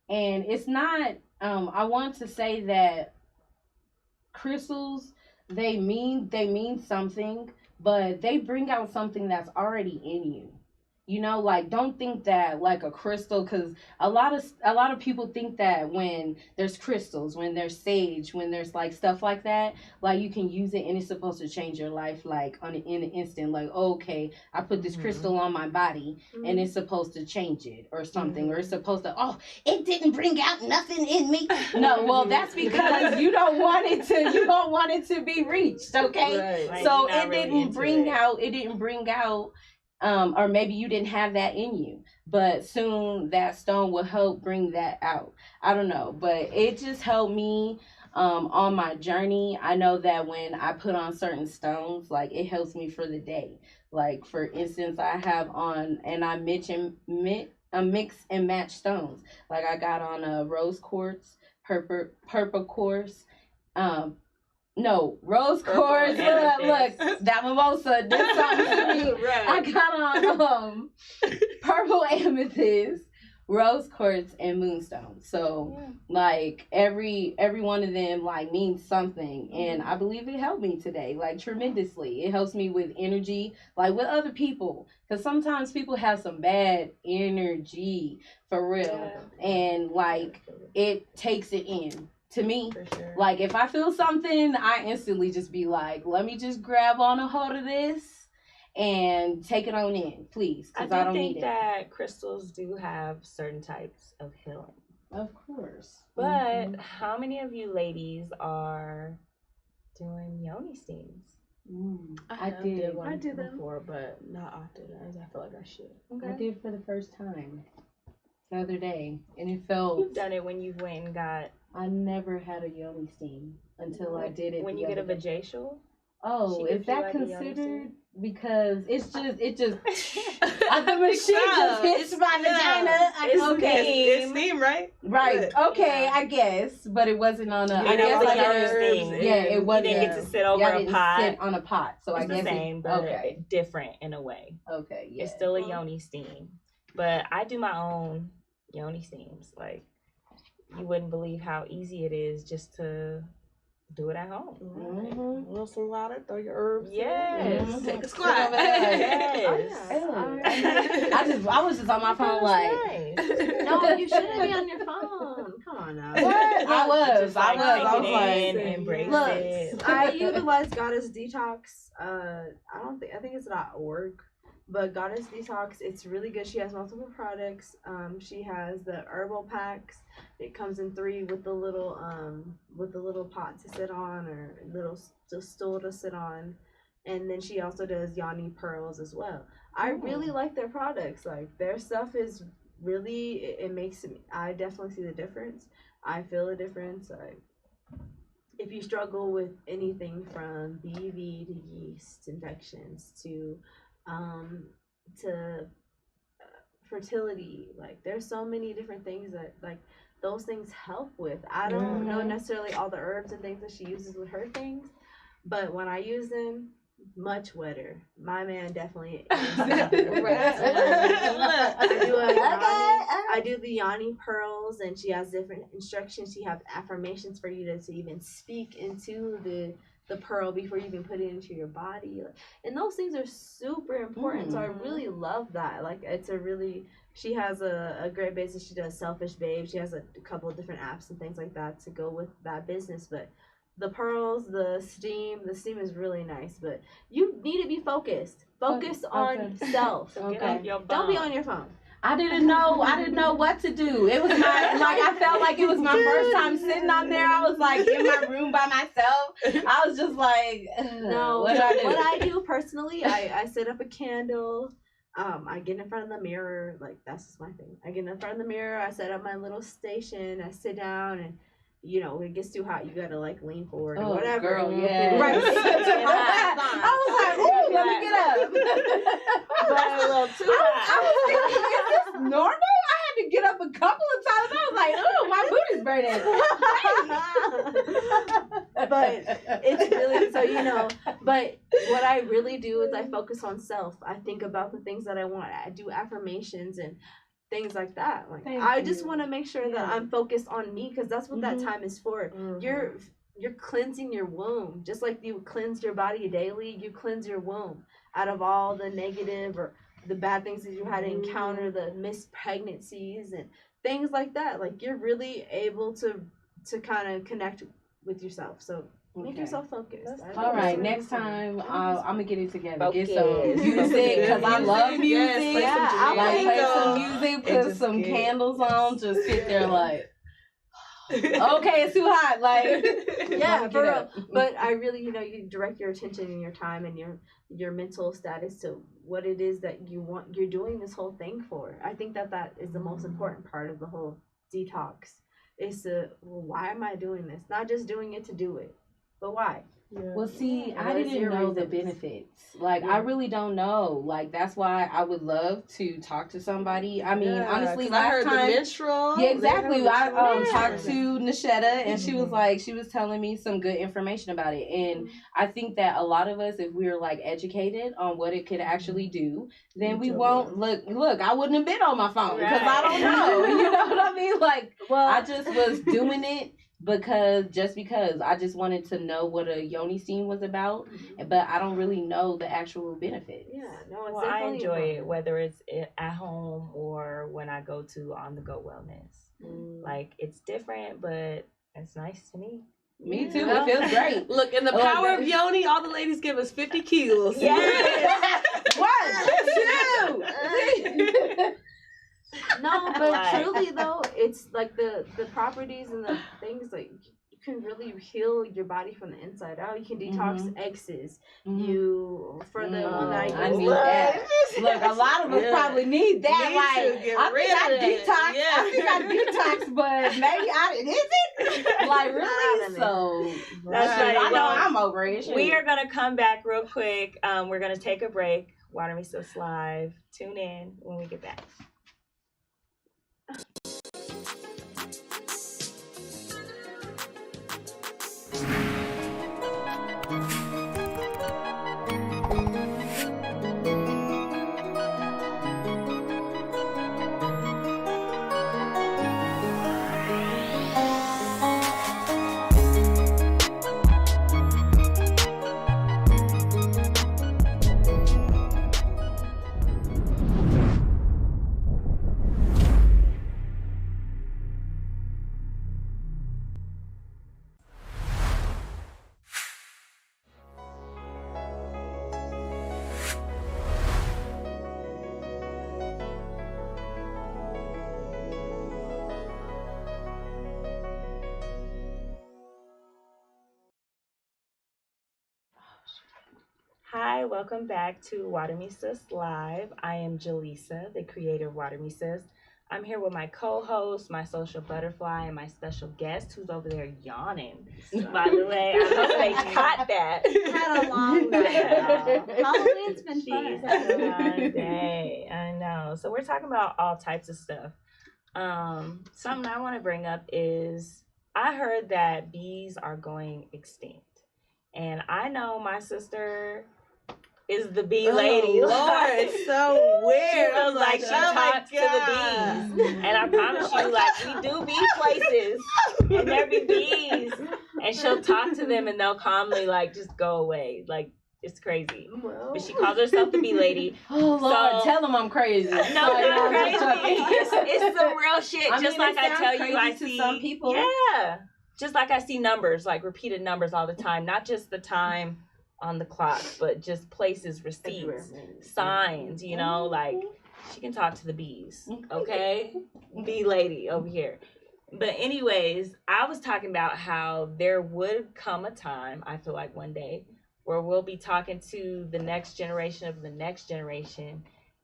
And it's not. I want to say that crystals they mean something, but they bring out something that's already in you. Like don't think that like a crystal, because a lot of people think that when there's crystals, when there's sage, when there's like stuff like that, like you can use it and it's supposed to change your life like in an instant. Like, okay, I put this crystal on my body and it's supposed to change it or something, or it's supposed to, it didn't bring out nothing in me. No, well that's because you don't want it to be reached, okay? Right. So it didn't bring out or maybe you didn't have that in you, but soon that stone will help bring that out. I don't know, but it just helped me on my journey. I know that when I put on certain stones, like it helps me for the day. Like for instance, I have on, and I mix and match stones. Like I got on a rose quartz, purple quartz, no, rose quartz. Look, that mimosa did something to me. Right. I got on purple amethyst, rose quartz, and moonstone. So like every one of them like means something, and I believe it helped me today like tremendously. It helps me with energy, like with other people, because sometimes people have some bad energy for real, and like it takes it in. to me. For sure. Like if I feel something, I instantly just be like, let me just grab on a hold of this and take it on in, please, I because do I don't think need it. that crystals do have certain types of healing. Of course. But how many of you ladies are doing yoni steams? I have did. one I do them. before, but not often as I feel like I should. I did for the first time the other day, and it felt. You've done it when you went and got. I never had a yoni steam until I did it. When the you get a other day. vajacial? Oh, She is gives you, that like, a yoni considered? steam? Because the machine just hits my vagina. It's steam, right? Right. But, Okay, yeah. I guess, but it wasn't on a. You I didn't guess have I like didn't. herbs Yeah, it and- wasn't. You didn't get to sit over Y'all a didn't pot. sit on a pot, so I It's guess the same, but okay. different in a way. Okay, yeah. It's still a yoni steam. But I do my own yoni steams. Like, you wouldn't believe how easy it is just to do it at home. Mhm. A little some water, throw your herbs. Yes. In, take a Sit squat. over there. Yes. I was just on my phone like. Nice. No, you shouldn't be on your phone. Come on now. What? I was. Just, like, I take was it like. in, embrace Look, it. I utilize Goddess Detox. I think it's .org, but Goddess Detox, it's really good. She has multiple products. She has the herbal packs. It comes in 3 with the little pot to sit on or little stool to sit on, and then she also does yoni pearls as well. I really like their products. Like their stuff is really it makes me. I definitely see the difference. I feel a difference. Like, if you struggle with anything from BV to yeast infections to fertility, like there's so many different things that like those things help with. I don't know necessarily all the herbs and things that she uses with her things, but when I use them, much wetter. My man definitely is. I do the yoni pearls, and she has different instructions. She has affirmations for you to even speak into the pearl before you even put it into your body, and those things are super important. So I really love that. Like it's a really, she has a great business. She does Selfish Babe. She has a couple of different apps and things like that to go with that business. But the pearls, the steam is really nice. But you need to be focused. Focus on self. Okay. Don't be on your phone. I didn't know what to do. It was I felt like it was my first time sitting on there. I was like in my room by myself. I was just like, no. What I do personally, I set up a candle. I get in front of the mirror. Like that's just my thing. I get in front of the mirror. I set up my little station. I sit down and. You know, when it gets too hot, you gotta like lean forward or whatever. Girl, yeah. Right. I was like, ooh, let me get up. But a little too I was thinking, is this normal? I had to get up a couple of times. I was like, oh, my booty's burning. But it's really so but what I really do is I focus on self. I think about the things that I want. I do affirmations and things like that. Like I just want to make sure that I'm focused on me, because that's what that time is for. You're cleansing your womb, just like you cleanse your body daily. You cleanse your womb out of all the negative or the bad things that you had to encounter, the missed pregnancies and things like that. Like you're really able to kind of connect with yourself. So make yourself focused. All right, next time I'm gonna get it together. Focus. Get some music, because I love music. I'll Play some music, put some candles on, just sit there like, okay, it's too hot. Like, yeah, for real. But I really, you direct your attention and your time and your mental status to what it is that you're doing this whole thing for. I think that is the most important part of the whole detox. Is why am I doing this? Not just doing it to do it. But why? Yeah. Well, see, I What is didn't your know the reasons? benefits. Like, I really don't know. Like, that's why I would love to talk to somebody. I mean, honestly, 'cause I last heard time. the menstrual. Yeah, exactly. I Yeah. talked to Nashetta, and she was telling me some good information about it. And I think that a lot of us, if we were like educated on what it could actually do, then we won't look. I wouldn't have been on my phone because I don't know. You know what I mean? Like, I just was doing it because I just wanted to know what a yoni steam was about, but I don't really know the actual benefit. Yeah, no, it's Well, I definitely enjoy it, important. whether it's at home or when I go to On the Go Wellness. Like, it's different, but That's nice to me. Me too. It feels great. Look, in the power of Yoni, all the ladies give us 50 kilos. Yes. 1, 2. No, but Like- truly though, it's like the properties and the things like you can really heal your body from the inside out. You can detox X's. You for the one that I use. need that. Look, a lot of us probably need that. Need to get I rid think I of that. detox. Yeah. I think I detox, but maybe is it? Like really? So That's shit, right. I know Well, I'm over it. Shit. We are gonna come back real quick. We're gonna take a break. Water Me Sis Live. Tune in when we get back. Hi, welcome back to Water Me Sis Live. I am Jalesa, the creator of Water Me Sis. I'm here with my co-host, my social butterfly, and my special guest who's over there yawning. By the way, I hope they caught that. Had a long night. Halloween's been She's fun. had a long day. I know. So we're talking about all types of stuff. Something I want to bring up is I heard that bees are going extinct. And I know my sister is the bee lady. Oh, Lord, it's so weird. She feels like she oh my talks to the bees. God. And I promise you, like, we do bee places. And there be bees. And she'll talk to them and they'll calmly, like, just go away. Like, it's crazy. Well. But she calls herself the bee lady. Oh Lord, So- tell them I'm crazy. No, not crazy. It's some real shit. I Just mean, like it I sounds tell you, crazy I to see some people. Yeah. Just like I see numbers, like repeated numbers all the time. Not just the time on the clock, but just places, receipts, signs, you know, like she can talk to the bees. Okay? Bee lady over here. But anyways, I was talking about how there would come a time, I feel like one day, where we'll be talking to the next generation of the next generation,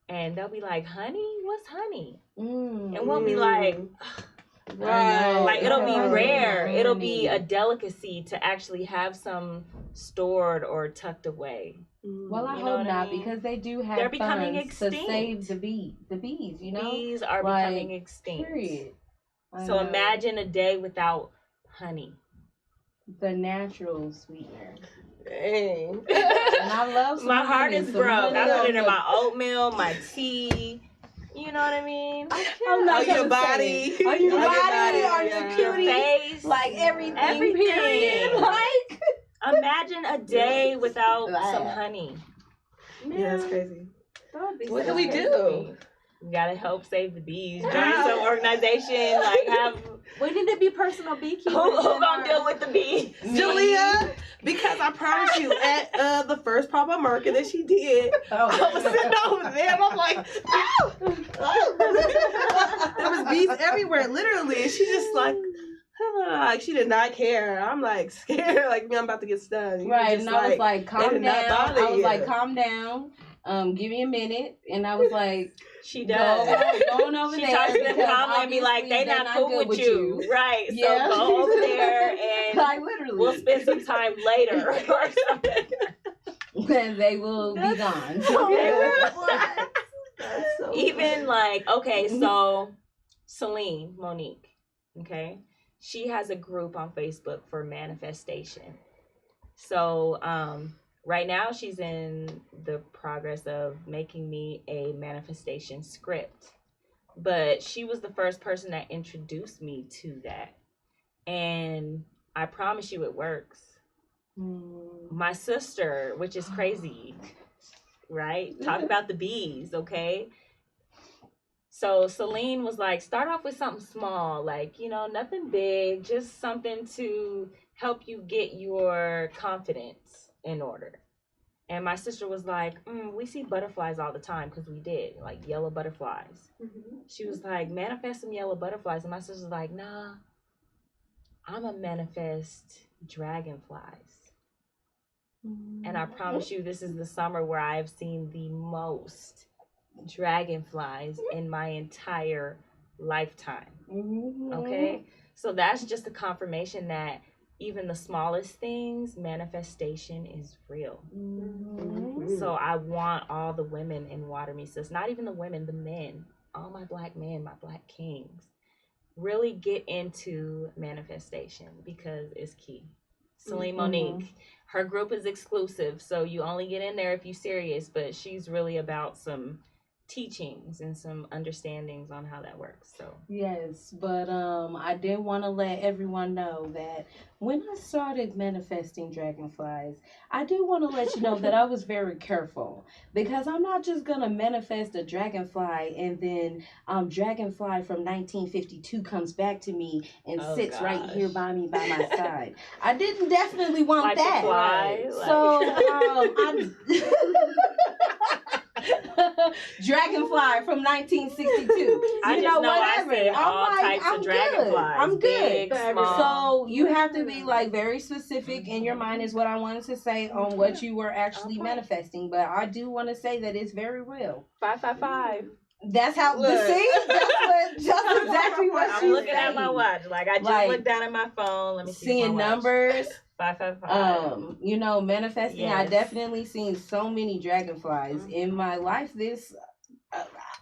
and they'll be like, honey, what's honey? And we'll be like, Right. like it'll be Yeah. rare. It'll be Honey. a delicacy to actually have some stored or tucked away. Well, I You know hope what I not mean? because they do have They're becoming funds to extinct. save the bees, you know? Bees are Like, becoming extinct. Period. I So know. imagine a day without honey. the natural sweetener. Dang. And I love some My heart honey, is so broke. we I really put it in don't my oatmeal, my tea. You know what I mean? I'm not On your gonna body. say. On your On your body, body, on yeah. your cutie, face. like everything. Everything. Period. Like Imagine a day without Blah. some honey. Yeah, that's crazy. That would be What so do we crazy. do? We gotta help save the bees. Join some organization. Like have We need to be personal beekeepers. who in gonna our- deal with the bees? Jalea, because I promise you, at the first pop up market that she did, I was sitting over there and I'm like, ow! There was bees everywhere, literally. And she just like she did not care. I'm like scared, like I'm about to get stung. You right, just and I was like, calm did not down. bother I was you. like, calm down. Give me a minute, and I was like, She go does. on over She there. talks to them because calmly and be like, obviously they not they're cool good with you. Right. Yeah. So go over there and Like literally, we'll spend some time later or something. then they will be gone. That's so Even like, okay, so Celine Monique, okay, she has a group on Facebook for manifestation. So right now she's in the progress of making me a manifestation script, but she was the first person that introduced me to that, and I promise you it works. My sister, which is crazy, right? Talk about the bees, okay? So Celine was like, start off with something small, like, nothing big, just something to help you get your confidence in order. And my sister was like, we see butterflies all the time, because we did, like yellow butterflies. She was like, manifest some yellow butterflies. And my sister was like, nah, I'm a manifest dragonflies. And I promise you, this is the summer where I have seen the most dragonflies in my entire lifetime. Okay? So that's just a confirmation that even the smallest things, manifestation is real. So I want all the women in Water Me Sis, not even the women, the men, all my black men, my black kings, really get into manifestation because it's key. Celine Monique, her group is exclusive, so you only get in there if you're serious, but she's really about some teachings and some understandings on how that works. So yes, but I did want to let everyone know that when I started manifesting dragonflies, I do want to let you know that I was very careful, because I'm not just gonna manifest a dragonfly and then dragonfly from 1952 comes back to me and sits right here by me by my side. I didn't definitely want like that. the fly, So Dragonfly from 1962. I just know whatever. I said all types of dragonflies. I'm good. Big, small. So you have to be like very specific in your mind is what I wanted to say on what you were actually manifesting. But I do want to say that it's very real. 555. That's how see. Just exactly what I'm looking at my watch. Like I just looked down at my phone. Let me see. Seeing numbers. 555. Manifesting. Yes. I definitely seen so many dragonflies in my life. This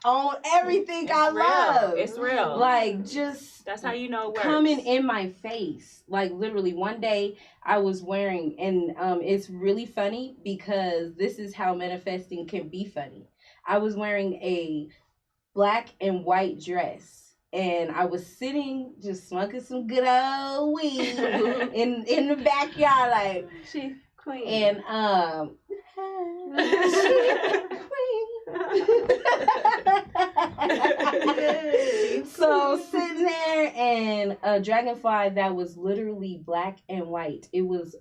on everything it's I real. love. It's real. Like just that's how you know it works. Coming in my face. Like literally one day I was wearing, and it's really funny because this is how manifesting can be funny. I was wearing a black and white dress. And I was sitting, just smoking some good old weed in the backyard, like she queen. And so sitting there, and a dragonfly that was literally black and white. It was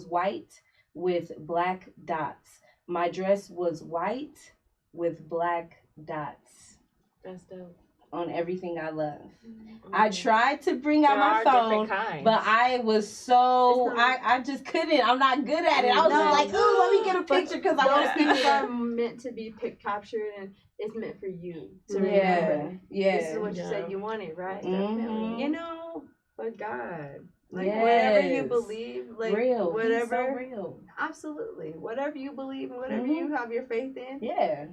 white with black dots. My dress was white with black dots. That's dope. On everything I love. I tried to bring out my phone, but I was so I just couldn't. I'm not good at it. I was just like, ooh, let me get a picture because I want to see things are meant to be captured, and it's meant for you to remember. Yeah. This is what you said you wanted, right? Definitely. But God. Like whatever you believe, like real. whatever, so real. Absolutely, whatever you believe and whatever you have your faith in,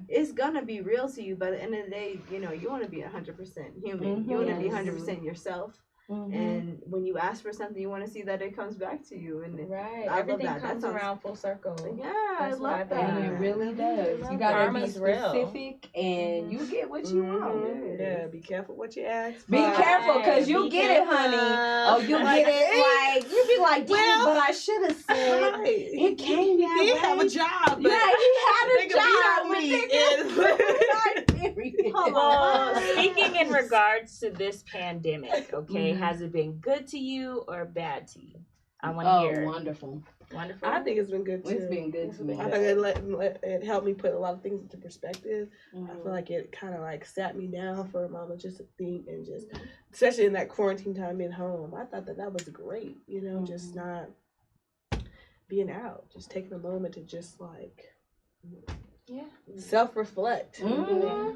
it's gonna be real to you. But at the end of the day, you want to be 100% human. You want to be 100% yourself. And when you ask for something, you want to see that it comes back to you. And everything comes around full circle. Yeah, I love that. And it really does. You gotta be specific, and you get what you want. Yeah, be careful what you ask. Be careful, cause you get it, honey. Oh, you get it. Like you be like, damn, but I should have said it came that way. He did have a job. He had a job. Well, speaking in regards to this pandemic, okay, has it been good to you or bad to you? I want to hear. Wonderful. Wonderful. I think it's been good too. It's been good to me. I think it helped me put a lot of things into perspective. I feel like it kind of like sat me down for a moment just to think, and just, especially in that quarantine time being home, I thought that was great. Just not being out, just taking a moment to just like self-reflect.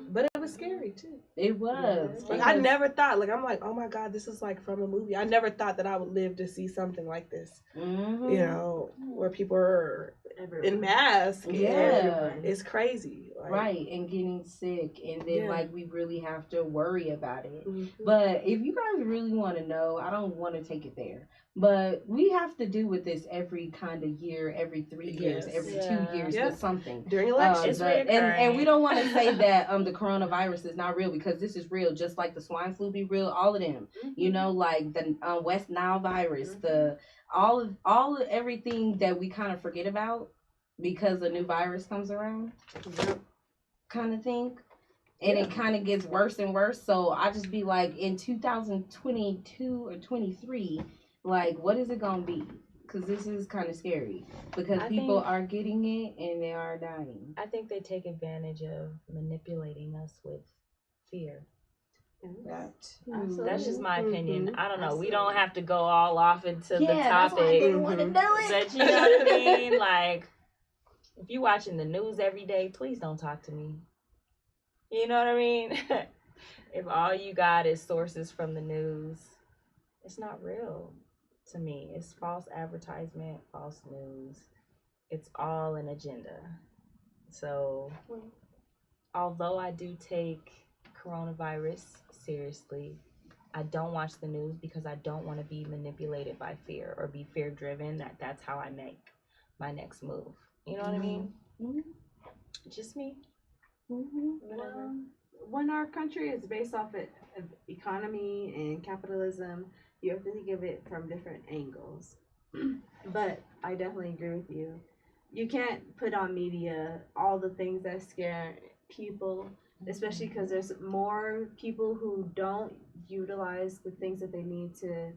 But it was scary too. It was. Like, I never thought, like, I'm like, oh my God, this is like from a movie. I never thought that I would live to see something like this. Where people are in masks. Yeah. It's crazy. Like, right, and getting sick, and then like we really have to worry about it. But if you guys really want to know, I don't want to take it there, but we have to deal with this every kind of year, every 3 years, every 2 years with something during elections. And we don't want to say that the coronavirus is not real, because this is real, just like the swine flu be real. All of them, like the West Nile virus, the all of everything that we kind of forget about because a new virus comes around, kind of thing. and it kind of gets worse and worse. So I just be like, in 2022 or 23, like, what is it gonna be? Because this is kind of scary. Because people are getting it and they are dying. I think they take advantage of manipulating us with fear. Absolutely. That's just my opinion. I don't know. Absolutely. We don't have to go all off into the That's why I topic. didn't want to do it. But you know what I mean? Like, if you're watching the news every day, please don't talk to me. You know what I mean? If all you got is sources from the news, it's not real to me. It's false advertisement, false news. It's all an agenda. So, although I do take coronavirus seriously, I don't watch the news because I don't want to be manipulated by fear or be fear driven that's how I make my next move. You know what I mean? Mm-hmm. Just me. Well, when our country is based off of economy and capitalism, you have to think of it from different angles. But I definitely agree with you. You can't put on media all the things that scare people, especially because there's more people who don't utilize the things that they need to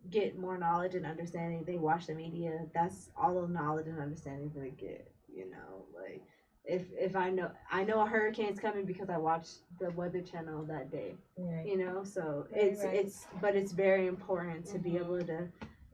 get more knowledge and understanding. They watch the media. That's all the knowledge and understanding they get. You know, like if I know a hurricane's coming because I watched the Weather Channel that day. Right. You know, so Right. it's very important to be able to.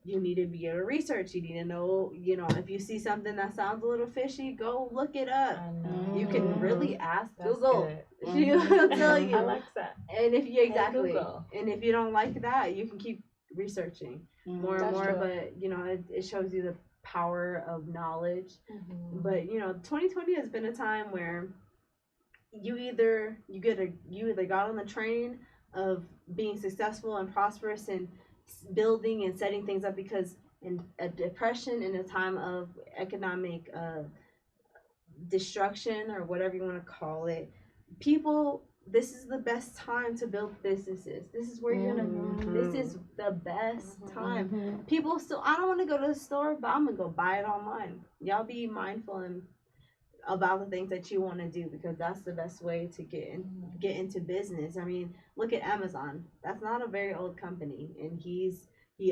You need to be able to research. You need to know, if you see something that sounds a little fishy, go look it up. I know. You can really ask That's Google. good. She'll tell you. Alexa. And if you exactly, Google. and if you don't like that, you can keep researching more and That's more. true. But it shows you the power of knowledge. Mm-hmm. But 2020 has been a time where you either got on the train of being successful and prosperous and building and setting things up, because in a depression, in a time of economic destruction or whatever you want to call it, this is the best time to build businesses. This is where you're gonna. This is the best time. People still. I don't want to go to the store, but I'm gonna go buy it online. Y'all be mindful and about the things that you want to do, because that's the best way to get into business. I mean, look at Amazon. That's not a very old company, and he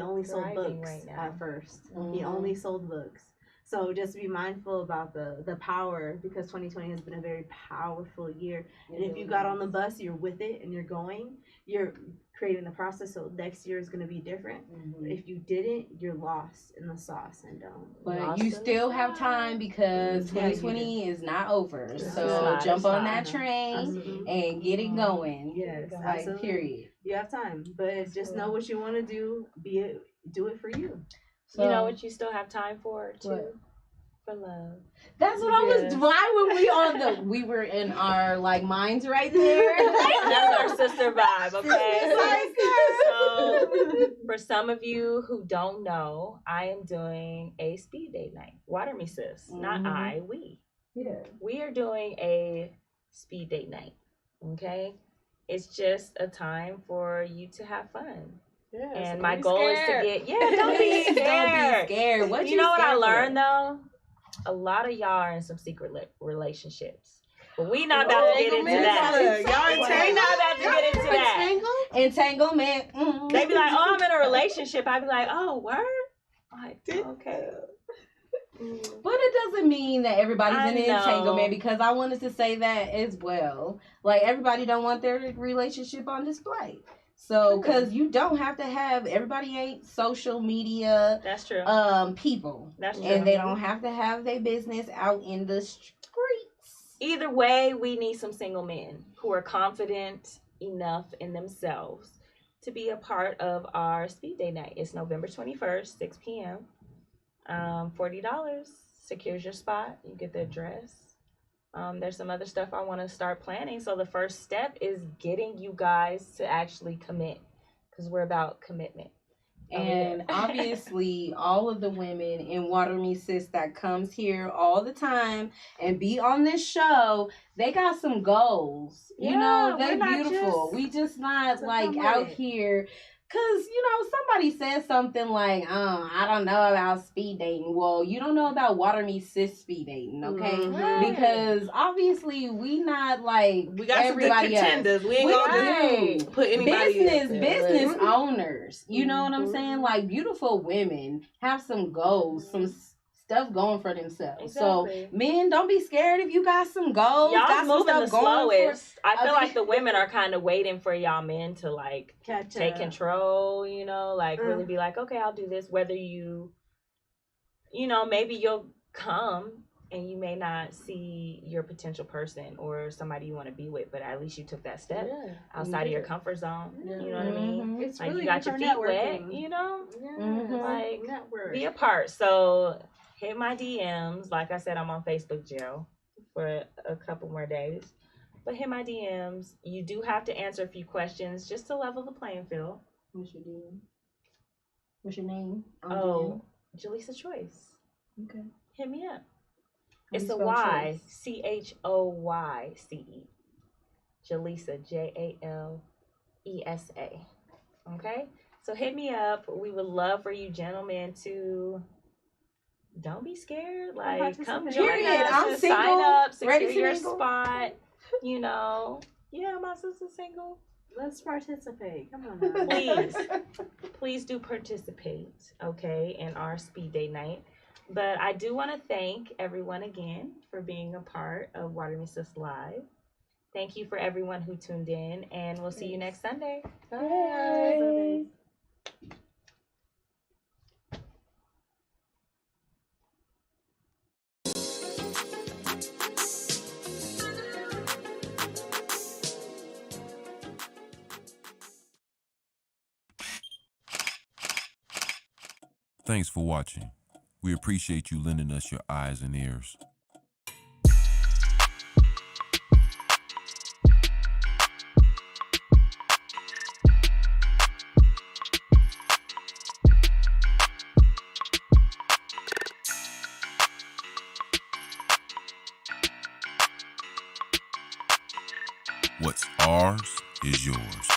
only sold Thriving books right now. at first. He only sold books. So just be mindful about the power, because 2020 has been a very powerful year. And if you got on the bus, you're with it and you're creating the process. So next year is going to be different. If you didn't, you're lost in the sauce and don't. But you still have time, because 2020 is not over. So jump on that train and get it going. Yes, Like, absolutely. period. You have time, but just know what you want to do. Do it for you. So, you know what you still have time for too? What? For love. That's what I was. Why were we were in our minds right there? That's our sister vibe, okay? So, for some of you who don't know, I am doing a speed date night. Water me, sis. Not I, we. Yeah. We are doing a speed date night, okay? It's just a time for you to have fun. Yeah, And so my don't be goal is scared. to get, don't be scared. Don't be scared. What You know what I scared for? learned though? A lot of y'all are in some secret relationships. But we not about to get into that. Y'all We not about to get into that. Entanglement. They be like, oh, I'm in a relationship. I be like, oh, word? Like, okay. But it doesn't mean that everybody's I in an know. entanglement, because I wanted to say that as well. Like, everybody don't want their relationship on display. So, because you don't have to have, everybody ain't social media That's true. people. That's true. And they don't have to have their business out in the streets. Either way, we need some single men who are confident enough in themselves to be a part of our speed day night. It's November 21st, 6 p.m. $40 secures your spot. You get the address. There's some other stuff I want to start planning. So the first step is getting you guys to actually commit, because we're about commitment. And obviously, all of the women in Water Me Sis that comes here all the time and be on this show, they got some goals. You know, they're we're not beautiful. We just not out here. Cause somebody says something like, I don't know about speed dating. Well, you don't know about water me sis speed dating, okay? Mhm. Because obviously we not like We got some good everybody else. contenders. We ain't We gonna just put anybody business owners. You know what I'm Mhm. saying? Like beautiful women have some goals, some stuff going for themselves. Exactly. So men, don't be scared if you got some goals. Y'all's got some moving the stuff going slowest. I feel Okay. like the women are kind of waiting for y'all men to like take control, like really be like, okay, I'll do this. Whether maybe you'll come and you may not see your potential person or somebody you want to be with, but at least you took that step outside of your comfort zone. Yeah. You know what I mean? Mhm. It's Like really you got good your for feet wet, networking. like Network. be a part. So hit my DMs. Like I said, I'm on Facebook jail for a couple more days. But hit my DMs. You do have to answer a few questions just to level the playing field. What's your DM? What's your name? Oh, Jalesa Choice. Okay. Hit me up. How It's you a spell Y, choice? CHOYCE. Jalesa, JALESA. Okay? So hit me up. We would love for you gentlemen to don't be scared. Like come join Period. us. I'm and single, sign up, secure ready to your mingle. spot. Yeah, my sister's single. Let's participate. Come on now. Please do participate, okay, in our speed date night. But I do want to thank everyone again for being a part of Water Me Sis Live. Thank you for everyone who tuned in, and we'll see you next Sunday. Bye. Thanks for watching. We appreciate you lending us your eyes and ears. What's ours is yours.